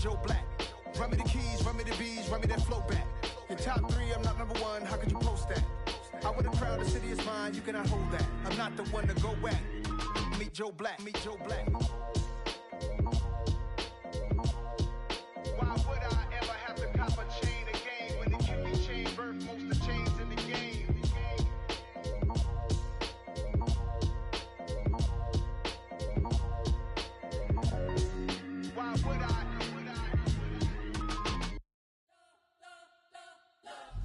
Joe Black. Run me the keys, run me the bees, run me that flow back. In top 3, I'm not number 1, how could you post that? I would have crowned the city is mine, you cannot hold that. I'm not the one to go at. Meet Joe Black, meet Joe Black. Why would I ever have to cop a chain again when the kidney chain birth most of chains in the game? Why would I?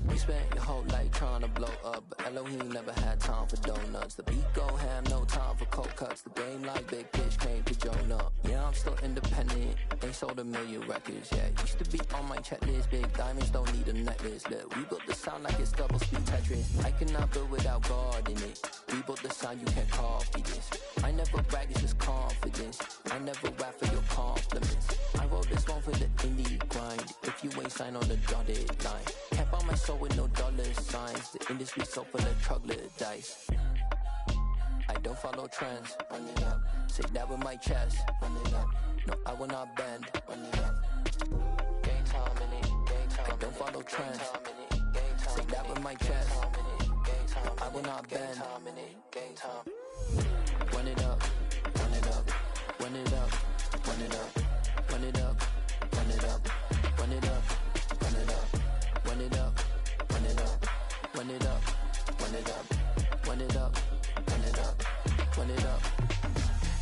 You spent your whole life trying to blow up, but Elohim never had time for donuts. The beat go ham, no time for cold cuts. The game like Big Fish came to Jonah. Yeah, I'm still independent, ain't sold a million records yet. Used to be on my checklist, big diamonds don't need a necklace. Look, we built the sound like it's double speed Tetris. I cannot build without God in it. We built the sound, you can't copy this. I never brag, it's just confidence. I never rap for your compliments. I wrote this one for the indie grind. If you ain't signed on the dotted line, can't buy my soul with no dollar signs. The industry so full of troglodytes. I don't follow trends. Run it up. Say that with my chest. Run it up. No, I will not bend. Run it up. Game time in it. Game time. I don't follow trends. Say that with my chest. I will not bend. Game time. Run it up. Run it up. Run it up. Run it up. Run it up. Run it up. Run it up. Run it up. Run it up. Run it up. Run it up. Run it up. Run it up. Run it up. Run it up.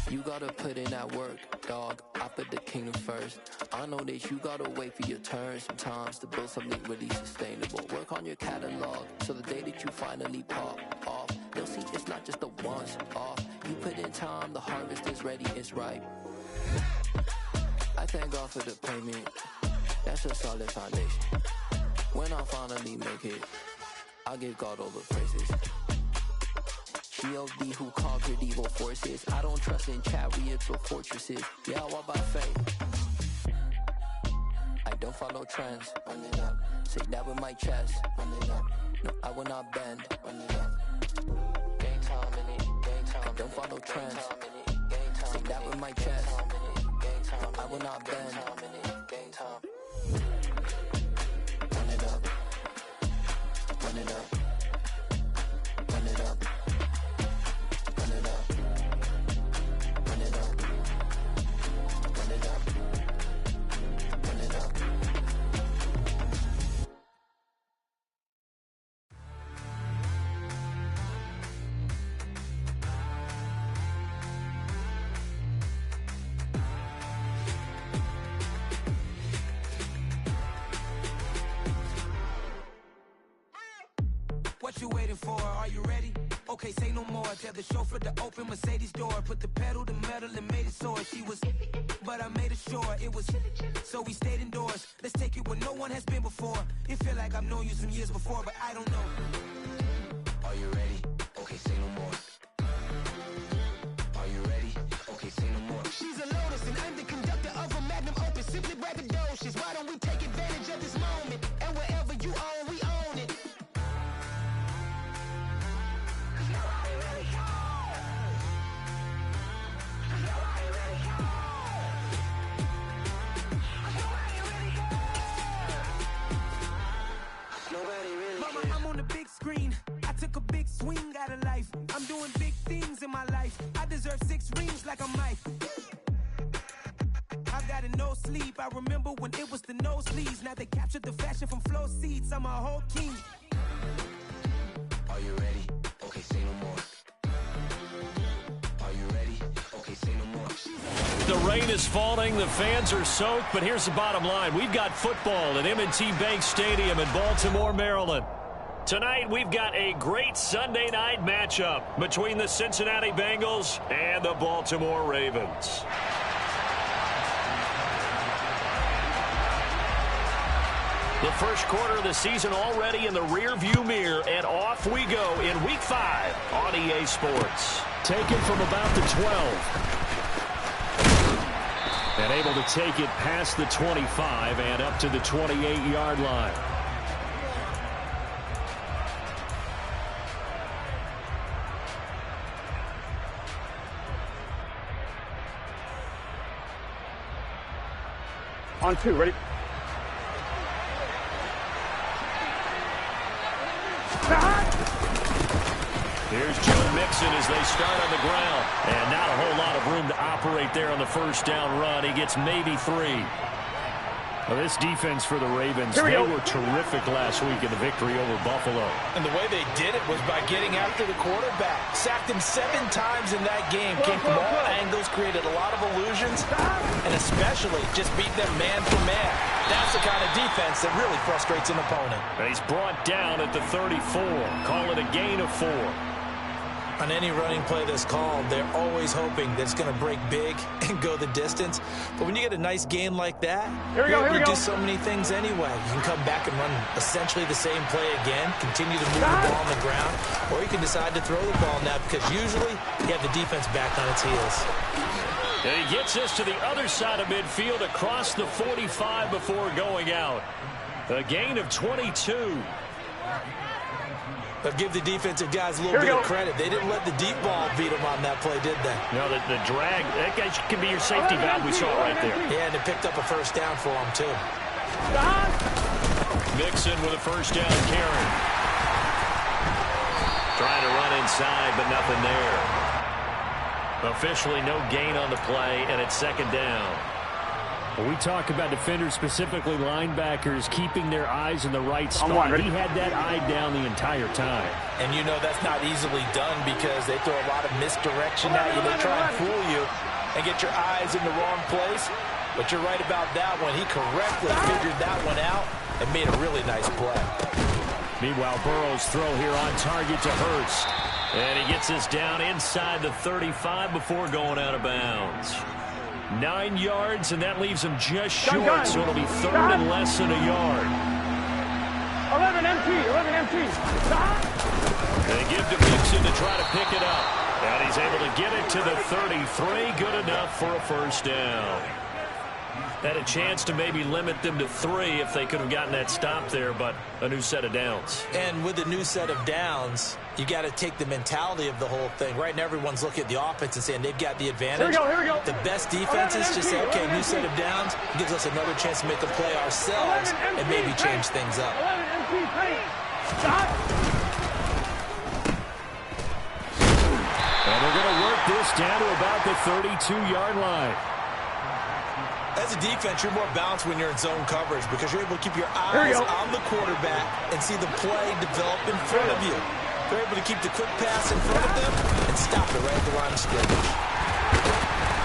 You gotta put in that work, dog. I put the kingdom first. I know that you gotta wait for your turn sometimes to build something really sustainable. Work on your catalog so the day that you finally pop off, they'll see it's not just a once off. You put in time, the harvest is ready, it's ripe. I thank God for the payment. That's a solid foundation. When I finally make it, I'll give God all the praises. G.O.D. who conquered evil forces. I don't trust in chariots or fortresses. Yeah, I walk by faith. I don't follow trends. Run it up. Say that with my chest. Run it up. No, I will not bend. Run it up. Game time in it. Game time. I don't follow trends. Say that with my chest. I will not bend. Game time. Run it up. Run it up. Run it up. Run it up. Run it up. Run it up. Run it up. What you waiting for? Are you ready? Okay, say no more. Tell the chauffeur to open Mercedes door. Put the pedal to metal and made it soar. She was, but I made it sure it was. So we stayed indoors. Let's take it where no one has been before. It feel like I've known you some years before, but I don't know. Are you ready? Okay, say no more. Are you ready? Okay, say no more. She's a Lotus and I'm the conductor of a Magnum Opus. Simply braggadocious. Why don't we take advantage of this moment? And wherever you own, we own it. Mama, I'm on the big screen. I took a big swing out of life. I'm doing big things in my life. I deserve 6 rings like I'm Mike. I've got a no sleep. I remember when it was the nosebleeds. Now they captured the fashion from flow seats. I'm a whole king. Are you ready? Okay, say no more. Are you ready? Okay, say no more. The rain is falling, the fans are soaked, but here's the bottom line. We've got football at M&T Bank Stadium in Baltimore, Maryland. Tonight, we've got a great Sunday night matchup between the Cincinnati Bengals and the Baltimore Ravens. The first quarter of the season already in the rear-view mirror, and off we go in Week 5 on EA Sports. Taken from about the 12. And able to take it past the 25 and up to the 28-yard line. On 2, ready? Here's Joe Mixon as they start on the ground. And not a whole lot of room to operate there on the first down run. He gets maybe 3. Well, this defense for the Ravens, they were terrific last week in the victory over Buffalo. And the way they did it was by getting after the quarterback. Sacked him 7 times in that game. Came from all angles, created a lot of illusions, and especially just beat them man for man. That's the kind of defense that really frustrates an opponent. And he's brought down at the 34. Call it a gain of 4. On any running play that's called, they're always hoping that it's going to break big and go the distance. But when you get a nice gain like that, you do so many things anyway. You can come back and run essentially the same play again, continue to move the ball on the ground, or you can decide to throw the ball now because usually you have the defense back on its heels. And he gets us to the other side of midfield across the 45 before going out. A gain of 22. But give the defensive guys a little bit of credit. They didn't let the deep ball beat them on that play, did they? No, the drag, that guy can be your safety valve we saw right there. Yeah, and it picked up a first down for them, too. Mixon with a first down carry. Trying to run inside, but nothing there. Officially no gain on the play, and it's second down. We talk about defenders, specifically linebackers, keeping their eyes in the right spot. He had that eye down the entire time. And you know that's not easily done because they throw a lot of misdirection at you. They try and fool you and get your eyes in the wrong place. But you're right about that one. He correctly figured that one out and made a really nice play. Meanwhile, Burrow's throw here on target to Hurst. And he gets us down inside the 35 before going out of bounds. 9 yards, and that leaves him just short, so it'll be third and less than a yard. 11 MT. They give to Mixon to try to pick it up. And he's able to get it to the 33. Good enough for a first down. Had a chance to maybe limit them to 3 if they could have gotten that stop there, but a new set of downs. And with a new set of downs, you got to take the mentality of the whole thing. Right now, everyone's looking at the offense and saying they've got the advantage. Here we go. The best defenses just say, okay, new set of downs. It gives us another chance to make a play ourselves and maybe change things up. And they're going to work this down to about the 32-yard line. As a defense, you're more balanced when you're in zone coverage because you're able to keep your eyes on the quarterback and see the play develop in front of you. They're able to keep the quick pass in front of them and stop it right at the line of scrimmage.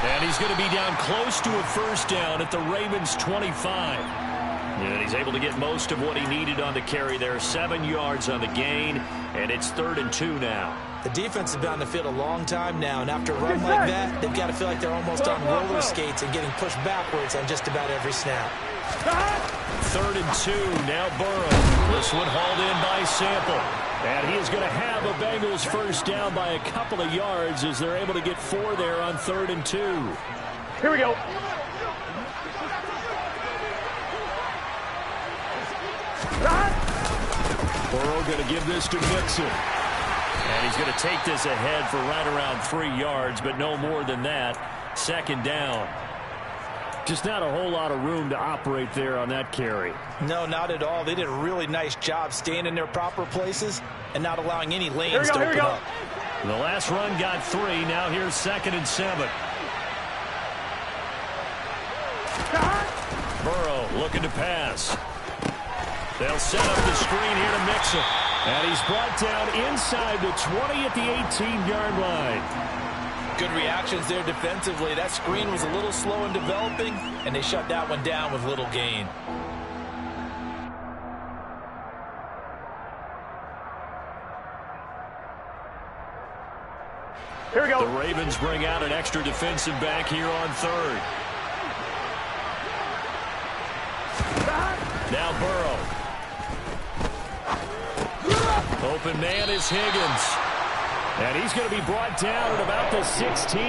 And he's going to be down close to a first down at the Ravens' 25. And he's able to get most of what he needed on the carry there. 7 yards on the gain, and it's 3rd and 2 now. The defense has been on the field a long time now, and after a run like that, they've got to feel like they're almost on roller skates and getting pushed backwards on just about every snap. 3rd and 2, now Burrow. This one hauled in by Sample. And he is going to have a Bengals first down by a couple of yards as they're able to get 4 there on 3rd and 2. Here we go. Burrow going to give this to Mixon. And he's going to take this ahead for right around 3 yards, but no more than that. Second down. Just not a whole lot of room to operate there on that carry. No, not at all. They did a really nice job staying in their proper places and not allowing any lanes to open up. The last run got 3. Now here's 2nd and 7. Burrow looking to pass. They'll set up the screen here to Mixon. And he's brought down inside the 20 at the 18-yard line. Good reactions there defensively. That screen was a little slow in developing, and they shut that one down with little gain. Here we go. The Ravens bring out an extra defensive back here on 3rd. Now Burrow. Open man is Higgins. And he's going to be brought down at about the 16.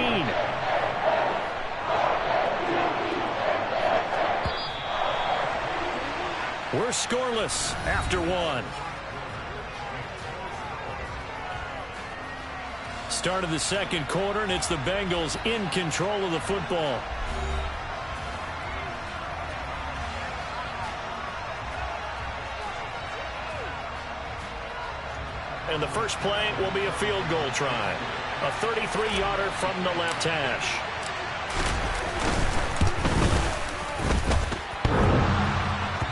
We're scoreless after 1. Start of the second quarter, and it's the Bengals in control of the football. and the first play will be a field goal try. A 33-yarder from the left hash.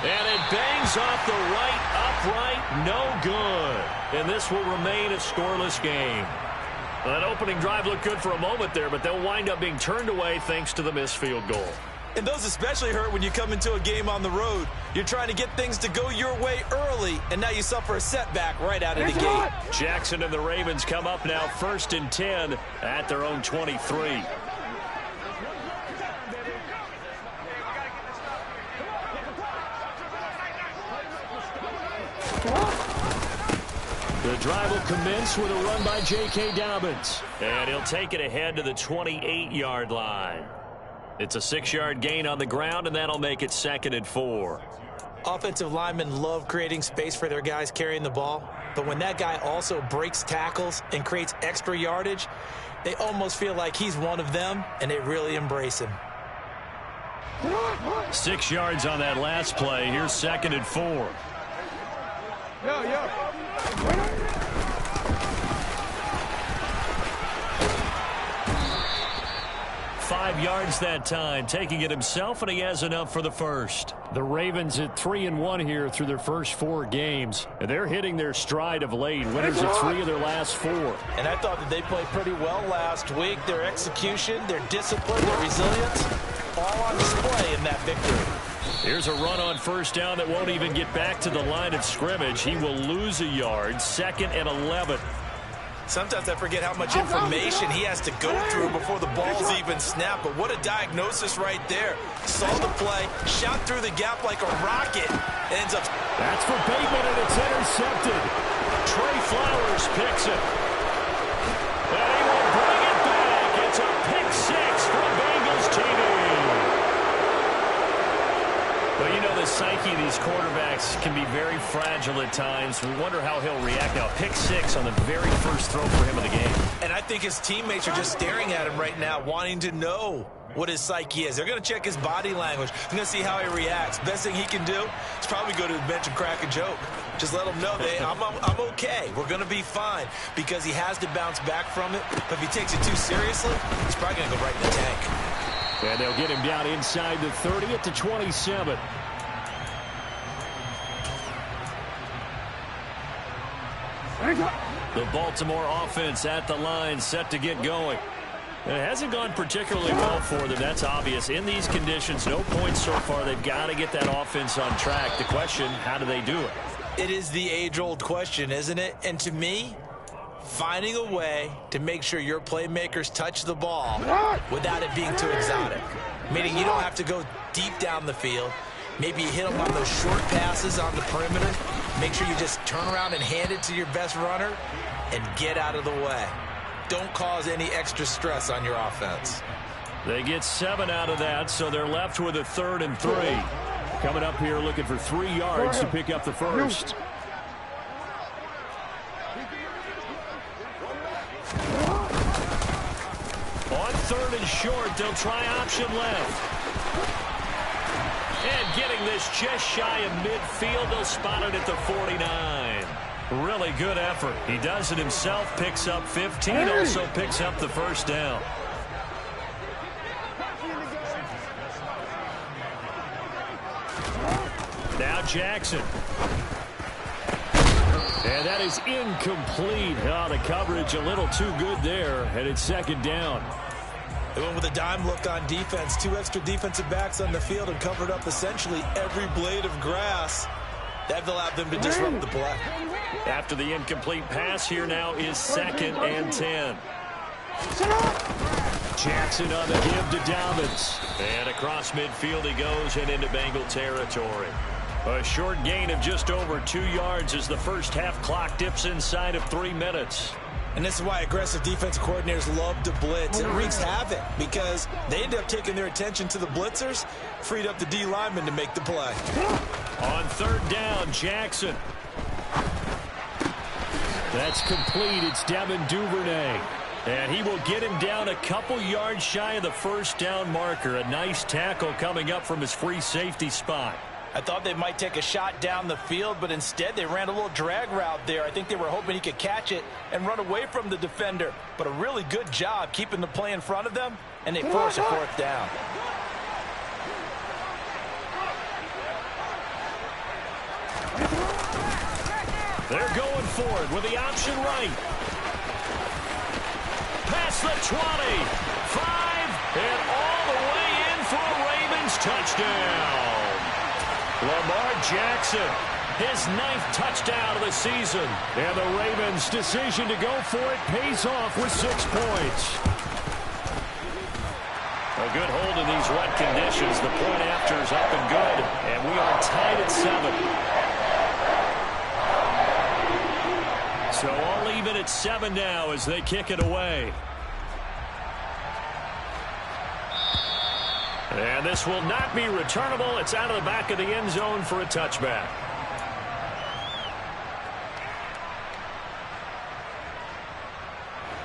And it bangs off the right upright, no good. And this will remain a scoreless game. That opening drive looked good for a moment there, but they'll wind up being turned away thanks to the missed field goal. And those especially hurt when you come into a game on the road. You're trying to get things to go your way early, and now you suffer a setback right out of the gate. Jackson and the Ravens come up now 1st and 10 at their own 23. The drive will commence with a run by J.K. Dobbins. And he'll take it ahead to the 28-yard line. It's a 6-yard gain on the ground, and that'll make it 2nd and 4. Offensive linemen love creating space for their guys carrying the ball. But when that guy also breaks tackles and creates extra yardage, they almost feel like he's one of them, and they really embrace him. 6 yards on that last play. Here's 2nd and 4. 5 yards that time, taking it himself, and he has enough for the first. The Ravens at 3-1 here through their first 4 games, and they're hitting their stride of late. Winners of 3 of their last 4. And I thought that they played pretty well last week. Their execution, their discipline, their resilience, all on display in that victory. Here's a run on first down that won't even get back to the line of scrimmage. He will lose a yard. 2nd and 11. Sometimes I forget how much information he has to go through before the ball's even snapped. But what a diagnosis right there. Saw the play, shot through the gap like a rocket. Ends up. That's for Bateman, and it's intercepted. Trey Flowers picks it. And he will bring it back. It's a pick 6 from Bengals TV. Well, you know, the psyche of these quarterbacks can be very fragile at times. We wonder how he'll react now. Pick 6 on the very first throw for him in the game. And I think his teammates are just staring at him right now, wanting to know what his psyche is. They're going to check his body language. They're going to see how he reacts. Best thing he can do is probably go to the bench and crack a joke. Just let him know, I'm okay. We're going to be fine, because he has to bounce back from it. But if he takes it too seriously, he's probably going to go right in the tank. And they'll get him down inside the 30 at the 27. The Baltimore offense at the line, set to get going. It hasn't gone particularly well for them. That's obvious. In these conditions, no points so far. They've got to get that offense on track. The question, how do they do it? It is the age-old question, isn't it? And to me, finding a way to make sure your playmakers touch the ball without it being too exotic. Meaning you don't have to go deep down the field. Maybe you hit them on those short passes on the perimeter. Make sure you just turn around and hand it to your best runner and get out of the way. Don't cause any extra stress on your offense. They get 7 out of that, so they're left with a 3rd and 3. Coming up here looking for 3 yards to pick up the first. On 3rd and short, they'll try option left. And getting this just shy of midfield, they'll spot it at the 49. Really good effort. He does it himself, picks up 15, also picks up the first down. Now Jackson. And that is incomplete. Oh, the coverage a little too good there, and it's 2nd down. They went with a dime look on defense. 2 extra defensive backs on the field and covered up essentially every blade of grass. That allowed them to disrupt the play. After the incomplete pass, here now is 2nd and 10. Jackson on the give to Dobbins. And across midfield he goes and into Bengal territory. A short gain of just over 2 yards as the first half clock dips inside of 3 minutes. And this is why aggressive defensive coordinators love to blitz. It wreaks havoc because they end up taking their attention to the blitzers, freed up the D lineman to make the play. On 3rd down, Jackson. That's complete. It's Devin Duvernay. And he will get him down a couple yards shy of the first down marker. A nice tackle coming up from his free safety spot. I thought they might take a shot down the field, but instead they ran a little drag route there. I think they were hoping he could catch it and run away from the defender. But a really good job keeping the play in front of them, and they force a fourth down. They're going for it with the option right. Past the 20, 5, and all the way in for a Ravens touchdown. Lamar Jackson, his 9th touchdown of the season. And the Ravens' decision to go for it pays off with 6 points. A good hold in these wet conditions. The point after is up and good, and we are tied at 7. So all even at 7 now as they kick it away. And this will not be returnable. It's out of the back of the end zone for a touchback.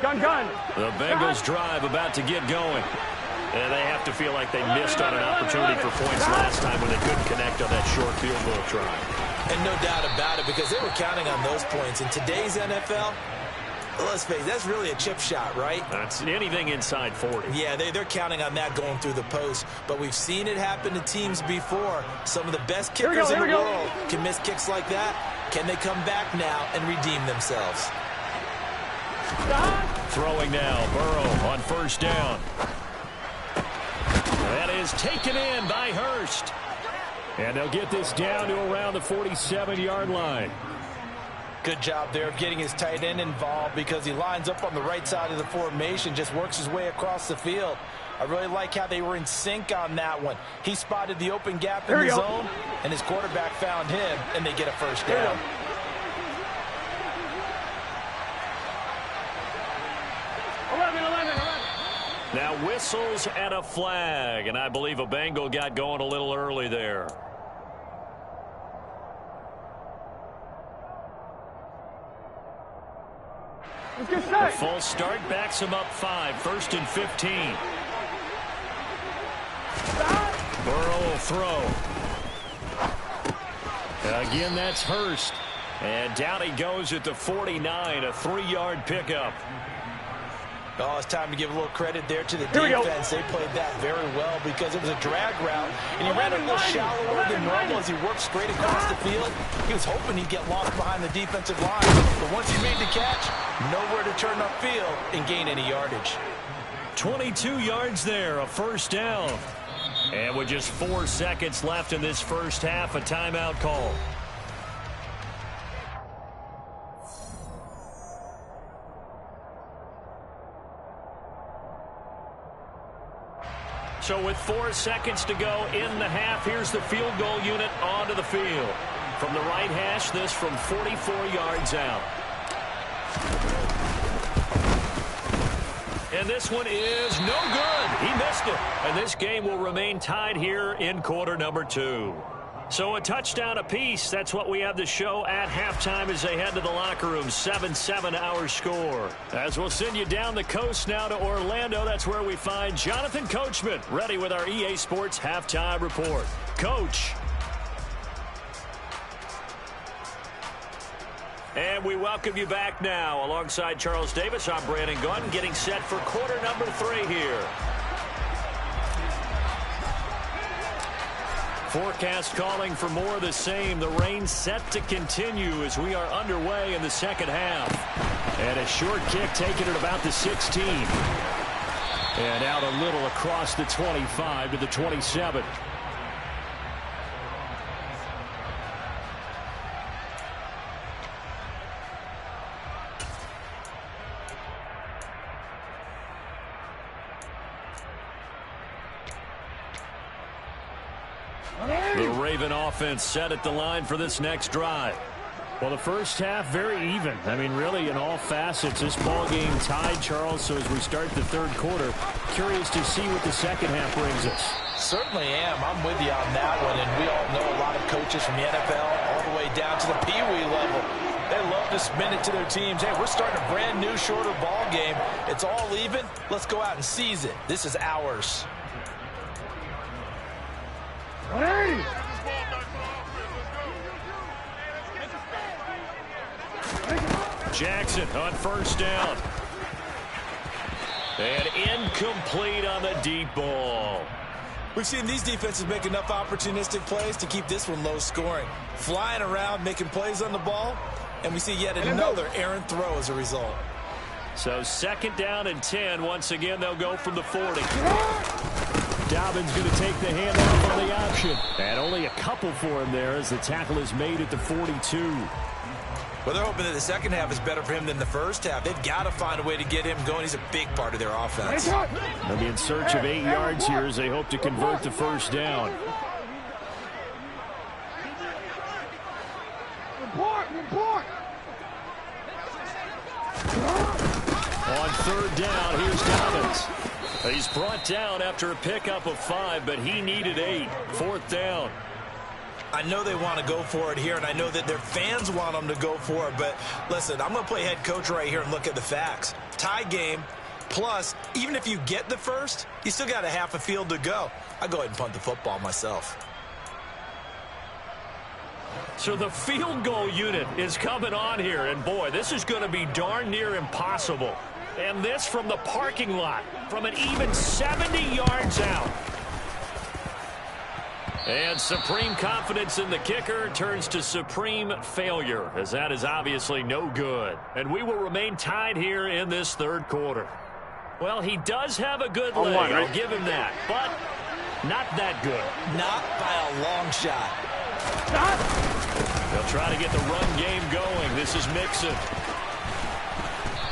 Gun. The Bengals drive about to get going. And they have to feel like they missed on an opportunity for points last time when they couldn't connect on that short field goal try. And no doubt about it, because they were counting on those points. In today's NFL, let's face it, that's really a chip shot, right? That's anything inside 40. Yeah, they're counting on that going through the post. But we've seen it happen to teams before. Some of the best kickers in the world can miss kicks like that. Can they come back now and redeem themselves? Throwing now, Burrow on first down. That is taken in by Hurst. And they'll get this down to around the 47-yard line. Good job there of getting his tight end involved because he lines up on the right side of the formation, just works his way across the field. I really like how they were in sync on that one. He spotted the open gap in the zone, and his quarterback found him, and they get a first down. Now whistles and a flag, and I believe a Bengal got going a little early there. The full start backs him up 5, 1st and 15. Burrow will throw. Again, that's Hurst. And down he goes at the 49, a 3-yard pickup. Oh, it's time to give a little credit there to the defense. They played that very well because it was a drag route, and he ran a little shallower than normal as he worked straight across the field. He was hoping he'd get lost behind the defensive line, but once he made the catch, nowhere to turn upfield and gain any yardage. 22 yards there, a first down. And with just 4 seconds left in this first half, a timeout call. So with 4 seconds to go in the half, here's the field goal unit onto the field. From the right hash, this from 44 yards out. And this one is no good. He missed it. And this game will remain tied here in quarter number 2. So a touchdown apiece. That's what we have to show at halftime as they head to the locker room. 7-7 our score. As we'll send you down the coast now to Orlando. That's where we find Jonathan Coachman ready with our EA Sports halftime report. Coach. And we welcome you back now. Alongside Charles Davis, I'm Brandon Gunn, getting set for quarter number 3 here. Forecast calling for more of the same. The rain set to continue as we are underway in the second half. And a short kick taken at about the 16. And out a little across the 25 to the 27. The Raven offense set at the line for this next drive. Well, the first half very even. I mean, really in all facets. This ball game tied, Charles. So as we start the third quarter, curious to see what the second half brings us. Certainly am. I'm with you on that one. And we all know a lot of coaches from the NFL all the way down to the Pee Wee level. They love to spin it to their teams. Hey, we're starting a brand new, shorter ball game. It's all even. Let's go out and seize it. This is ours. Jackson on first down. And incomplete on the deep ball. We've seen these defenses make enough opportunistic plays to keep this one low scoring. Flying around, making plays on the ball, and we see yet another errant throw as a result. So 2nd down and 10. Once again, they'll go from the 40. Dobbins going to take the handoff on the option. And only a couple for him there as the tackle is made at the 42. Well, they're hoping that the second half is better for him than the first half. They've got to find a way to get him going. He's a big part of their offense. They'll be in search of 8 yards here as they hope to convert the first down. Report. On 3rd down, here's Dobbins. He's brought down after a pickup of 5, but he needed 8. 4th down. I know they want to go for it here, and I know that their fans want them to go for it, but listen, I'm going to play head coach right here and look at the facts. Tie game, plus, even if you get the first, you still got a half a field to go. I go ahead and punt the football myself. So the field goal unit is coming on here, and boy, this is going to be darn near impossible. And this from the parking lot, from an even 70 yards out. And supreme confidence in the kicker turns to supreme failure, as that is obviously no good. And we will remain tied here in this 3rd quarter. Well, he does have a good leg, I'll give him that, but not that good. Not by a long shot. They'll try to get the run game going. This is Mixon.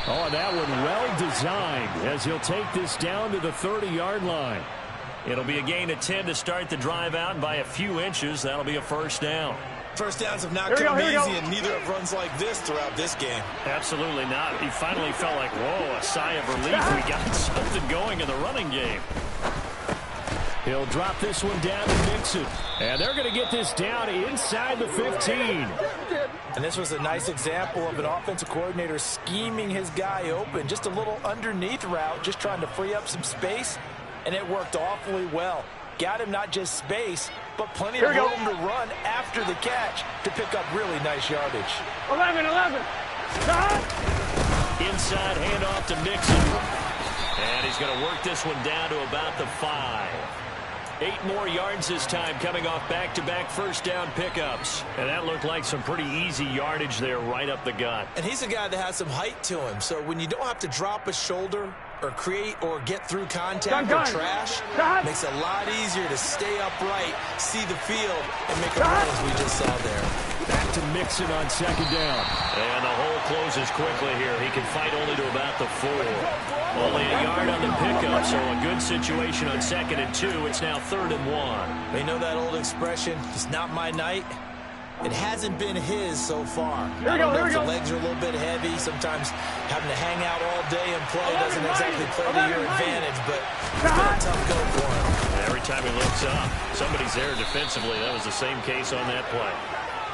Oh, that one well designed as he'll take this down to the 30-yard line. It'll be a gain of 10 to start the drive out, and by a few inches, that'll be a first down. First downs have not come easy, and neither have runs like this throughout this game. Absolutely not. He finally felt like, whoa, a sigh of relief. We got something going in the running game. He'll drop this one down to Mixon. And they're going to get this down inside the 15. And this was a nice example of an offensive coordinator scheming his guy open. Just a little underneath route, just trying to free up some space. And it worked awfully well. Got him not just space, but plenty of room to run after the catch to pick up really nice yardage. 11. Inside handoff to Mixon. And he's going to work this one down to about the 5. 8 more yards this time, coming off back-to-back first down pickups. And that looked like some pretty easy yardage there right up the gut. And he's a guy that has some height to him. So when you don't have to drop a shoulder or create or get through contact or trash, makes it a lot easier to stay upright, see the field, and make a run as we just saw there. Back to Mixon on 2nd down. And the hole closes quickly here. He can fight only to about the 4. Only a yard on the pickup, so a good situation on 2nd and 2. It's now 3rd and 1. They know that old expression, it's not my night. It hasn't been his so far. I don't know if the legs are a little bit heavy. Sometimes having to hang out all day and play doesn't exactly play to your advantage, but it's been a tough go for him. Every time he looks up, somebody's there defensively. That was the same case on that play.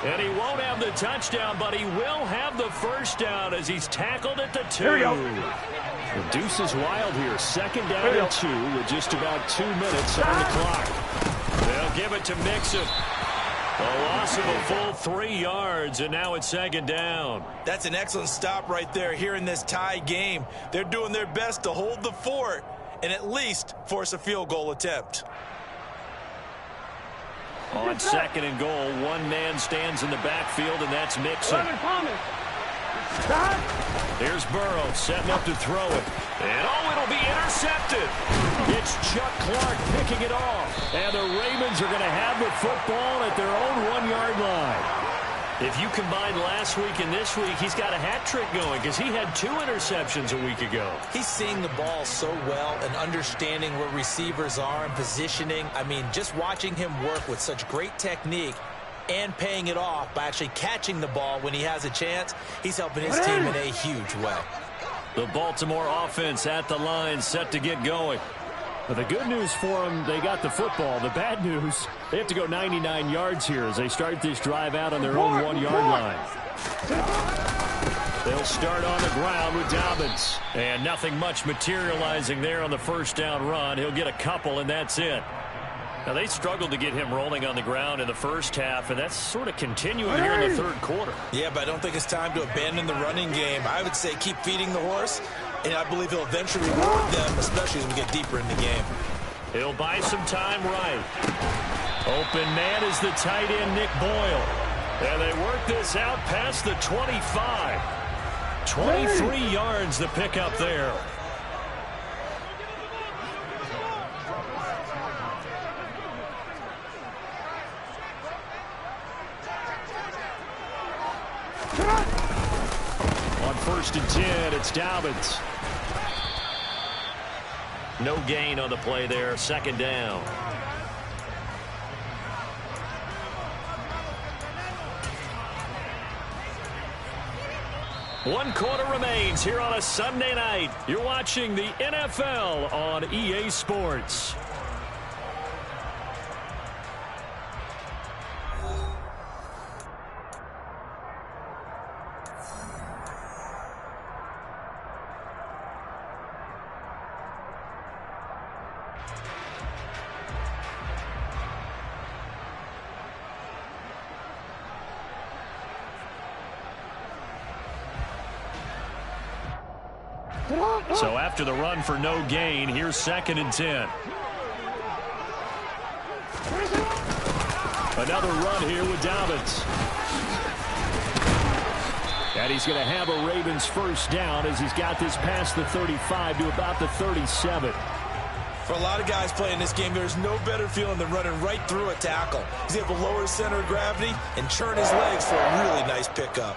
And he won't have the touchdown, but he will have the first down as he's tackled at the 2. The deuce is wild here. 2nd down and 2 with just about 2 minutes on the clock. They'll give it to Mixon. A loss of a full 3 yards, and now it's 2nd down. That's an excellent stop right there here in this tie game. They're doing their best to hold the fort and at least force a field goal attempt. On 2nd and goal, one man stands in the backfield, and that's Mixon. Here's Burrow setting up to throw it. And, it'll be intercepted. It's Chuck Clark picking it off. And the Ravens are going to have the football at their own 1-yard line. If you combine last week and this week, he's got a hat trick going because he had 2 interceptions a week ago. He's seeing the ball so well and understanding where receivers are and positioning. I mean, just watching him work with such great technique and paying it off by actually catching the ball when he has a chance, he's helping his team in a huge way. The Baltimore offense at the line, set to get going. But the good news for them, they got the football. The bad news, they have to go 99 yards here as they start this drive out on their own 1-yard line. They'll start on the ground with Dobbins. And nothing much materializing there on the first down run. He'll get a couple, and that's it. Now, they struggled to get him rolling on the ground in the first half, and that's sort of continuing here in the third quarter. Yeah, but I don't think it's time to abandon the running game. I would say keep feeding the horse, and I believe he'll eventually reward them, especially as we get deeper in the game. He'll buy some time right. Open man is the tight end, Nick Boyle. And they work this out past the 25. 23 yards to pick up there. On 1st and 10, it's Dobbins. No gain on the play there, 2nd down. One quarter remains here on a Sunday night. You're watching the NFL on EA Sports. So after the run for no gain, here's 2nd and 10. Another run here with Dobbins. And he's going to have a Ravens first down as he's got this past the 35 to about the 37. For a lot of guys playing this game, there's no better feeling than running right through a tackle. He's able to lower his center of gravity and churn his legs for a really nice pickup.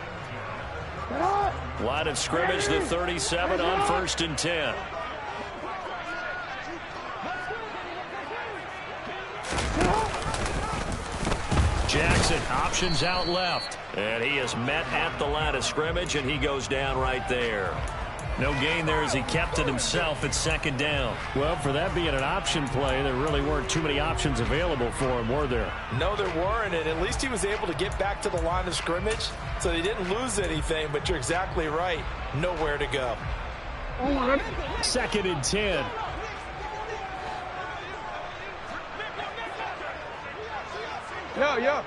Line of scrimmage, the 37 on 1st and 10. Jackson options out left. And he is met at the line of scrimmage, and he goes down right there. No gain there as he kept it himself at 2nd down. Well, for that being an option play, there really weren't too many options available for him, were there? No, there weren't, and at least he was able to get back to the line of scrimmage, so he didn't lose anything, but you're exactly right. Nowhere to go. 2nd and 10. Yeah.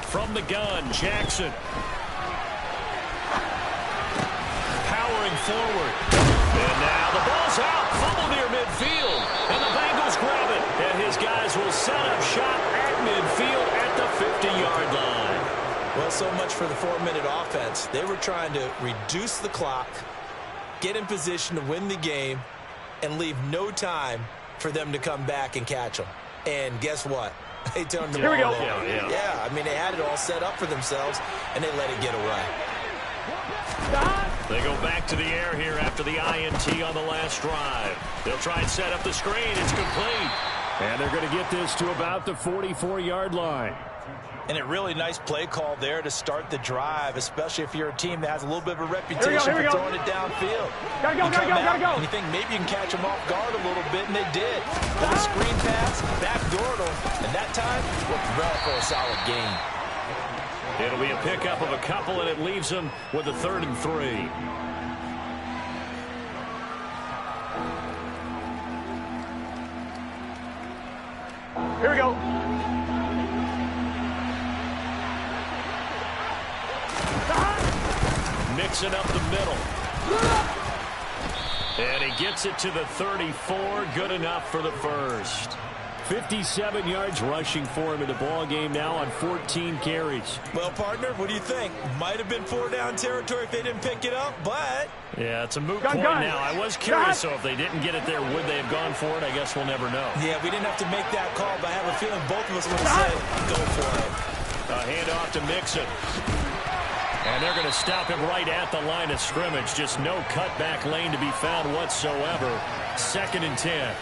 From the gun, Jackson. Powering forward. And now the ball's out. Fumble near midfield. And the Bengals grab it. And his guys will set up shop at midfield at the 50-yard line. Well, so much for the 4-minute offense. They were trying to reduce the clock, get in position to win the game, and leave no time for them to come back and catch them. And guess what? They turned the ball over. Yeah, I mean, they had it all set up for themselves, and they let it get away. They go back to the air here after the INT on the last drive. They'll try and set up the screen. It's complete. And they're going to get this to about the 44-yard line. And a really nice play call there to start the drive, especially if you're a team that has a little bit of a reputation for throwing it downfield. Gotta go. And you think maybe you can catch them off guard a little bit, and they did. Little screen pass, backdoored them, and that time looked well for a solid gain. It'll be a pickup of a couple, and it leaves them with a 3rd and 3. Here we go. Mixing up the middle. And he gets it to the 34. Good enough for the first. 57 yards rushing for him in the ball game now on 14 carries. Well, partner, what do you think? Might have been 4-down territory if they didn't pick it up, but... Yeah, it's a moot point now. I was curious, so if they didn't get it there, would they have gone for it? I guess we'll never know. Yeah, we didn't have to make that call, but I have a feeling both of us would have said, go for it. A handoff to Mixon. And they're going to stop him right at the line of scrimmage. Just no cutback lane to be found whatsoever. 2nd and 10.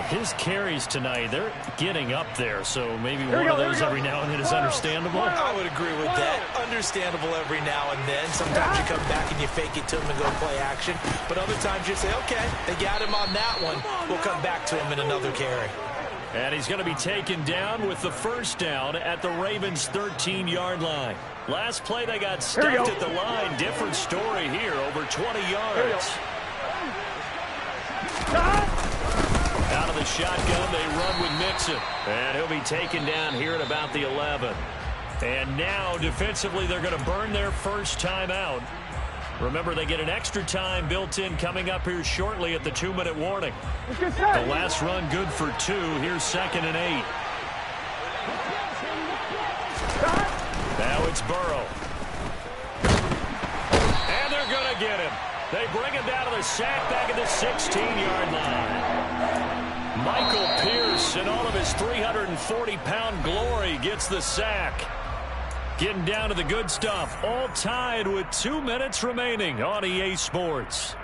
His carries tonight, they're getting up there, so maybe one of those every now and then is understandable. I would agree with that. Understandable every now and then. Sometimes you come back and you fake it to him and go play action. But other times you say, okay, they got him on that one. We'll come back to him in another carry. And he's going to be taken down with the first down at the Ravens' 13-yard line. Last play, they got stuffed at the line. Different story here, over 20 yards. with Mixon. And he'll be taken down here at about the 11. And now, defensively, they're going to burn their first time out. Remember, they get an extra time built in coming up here shortly at the 2-minute warning. The last run good for 2. Here's 2nd and 8. Now it's Burrow. And they're going to get him. They bring him down to the sack back at the 16-yard line. Michael Pierce, in all of his 340-pound glory, gets the sack. Getting down to the good stuff. All tied with 2 minutes remaining on EA Sports.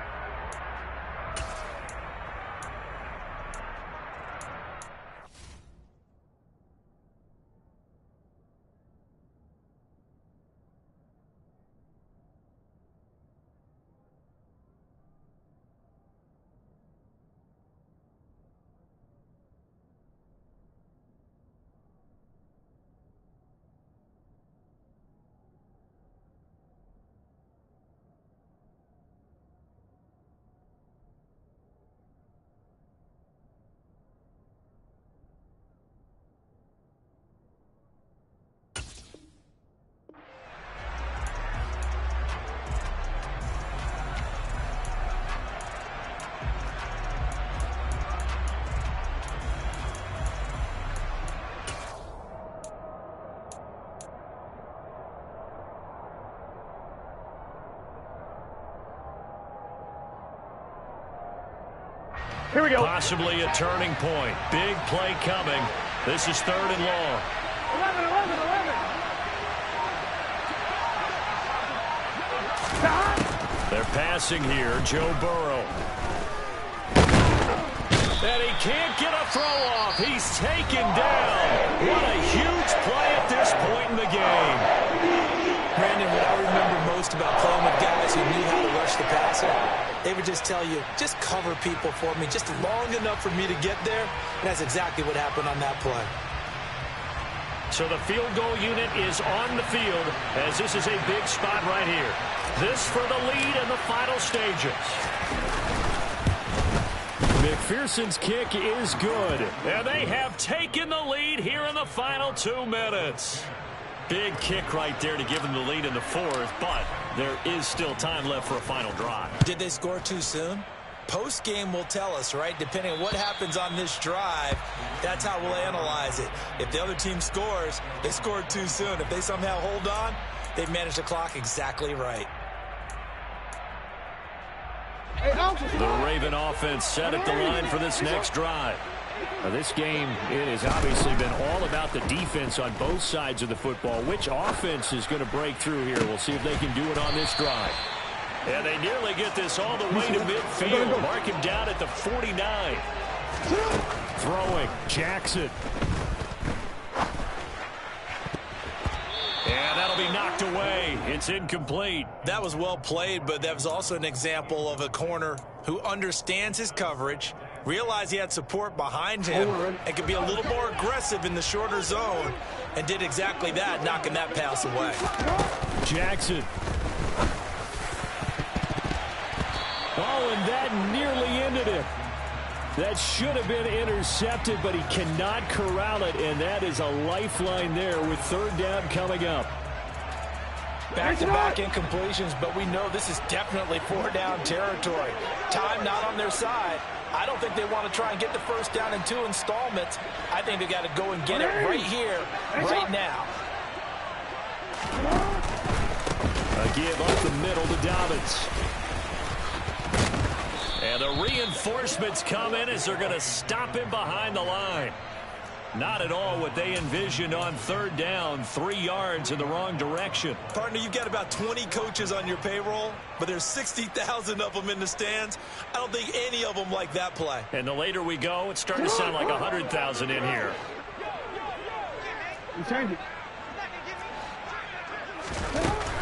Here we go. Possibly a turning point. Big play coming. This is 3rd and long. 11. They're passing here. Joe Burrow. And he can't get a throw off. He's taken down. What a huge play at this point in the game. Brandon, what I remember most about playing with guys who knew how to rush the passer, they would just tell you, just cover people for me, just long enough for me to get there. And that's exactly what happened on that play. So the field goal unit is on the field as this is a big spot right here. This for the lead in the final stages. McPherson's kick is good. And they have taken the lead here in the final 2 minutes. Big kick right there to give them the lead in the 4th, but there is still time left for a final drive. Did they score too soon? Post-game will tell us, right? Depending on what happens on this drive, that's how we'll analyze it. If the other team scores, they scored too soon. If they somehow hold on, they've managed the clock exactly right. The Raven offense set at the line for this next drive. Now, this game, it has obviously been all about the defense on both sides of the football. Which offense is going to break through here? We'll see if they can do it on this drive. And they nearly get this all the way to midfield. Mark him down at the 49. Throwing, Jackson. And that'll be knocked away. It's incomplete. That was well played, but that was also an example of a corner who understands his coverage, realized he had support behind him, and could be a little more aggressive in the shorter zone, and did exactly that, knocking that pass away. Jackson. Oh, and that nearly ended it. That should have been intercepted, but he cannot corral it, and that is a lifeline there with 3rd down coming up. Back-to-back incompletions, but we know this is definitely 4-down territory. Time not on their side. I don't think they want to try and get the 1st down in 2 installments. I think they got to go and get it right here, right now. A give up the middle to Dobbins. And the reinforcements come in as they're going to stop him behind the line. Not at all what they envisioned on 3rd down, 3 yards in the wrong direction. Partner, you've got about 20 coaches on your payroll, but there's 60,000 of them in the stands. I don't think any of them like that play. And the later we go, it's starting to sound like 100,000 in here. You change it.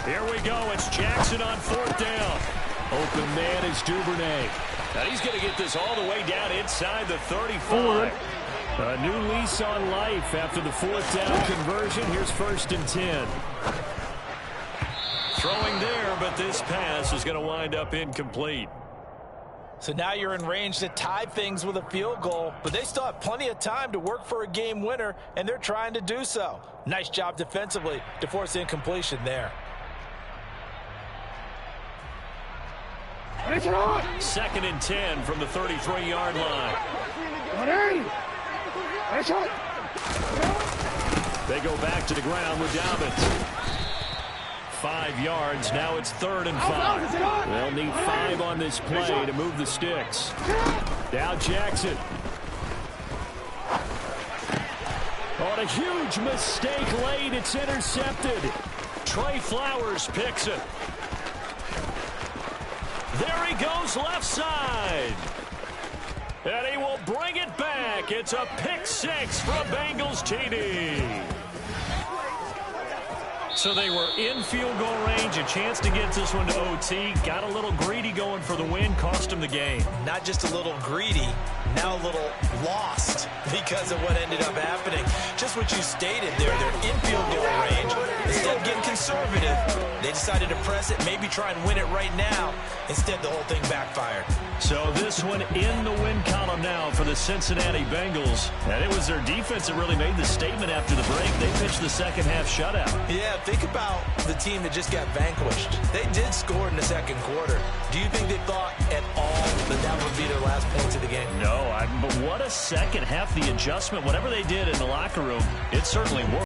Here we go. It's Jackson on 4th down. Open man is Duvernay. Now he's going to get this all the way down inside the 35. A new lease on life after the 4th down conversion. Here's 1st and 10. Throwing there, but this pass is going to wind up incomplete. So now you're in range to tie things with a field goal, but they still have plenty of time to work for a game winner, and they're trying to do so. Nice job defensively to force incompletion there. Second and 10 from the 33-yard line. They go back to the ground with Dobbins. 5 yards. Now it's 3rd and 5. They'll need 5 on this play to move the sticks. Now Jackson. On a huge mistake late. It's intercepted. Trey Flowers picks it. There he goes left side. And he will bring it back. It's a pick 6 for a Bengals TD. So they were in field goal range, a chance to get this one to OT. Got a little greedy going for the win, cost him the game. Not just a little greedy, now a little lost because of what ended up happening. Just what you stated there, they're in field goal range. Instead of getting conservative, they decided to press it, maybe try and win it right now. Instead, the whole thing backfired. So this one in the win column now for the Cincinnati Bengals. And it was their defense that really made the statement after the break. They pitched the second half shutout. Yeah, think about the team that just got vanquished. They did score in the second quarter. Do you think they thought at all that that would be their last points of the game? No, but what a second half, the adjustment, whatever they did in the locker room, it certainly worked.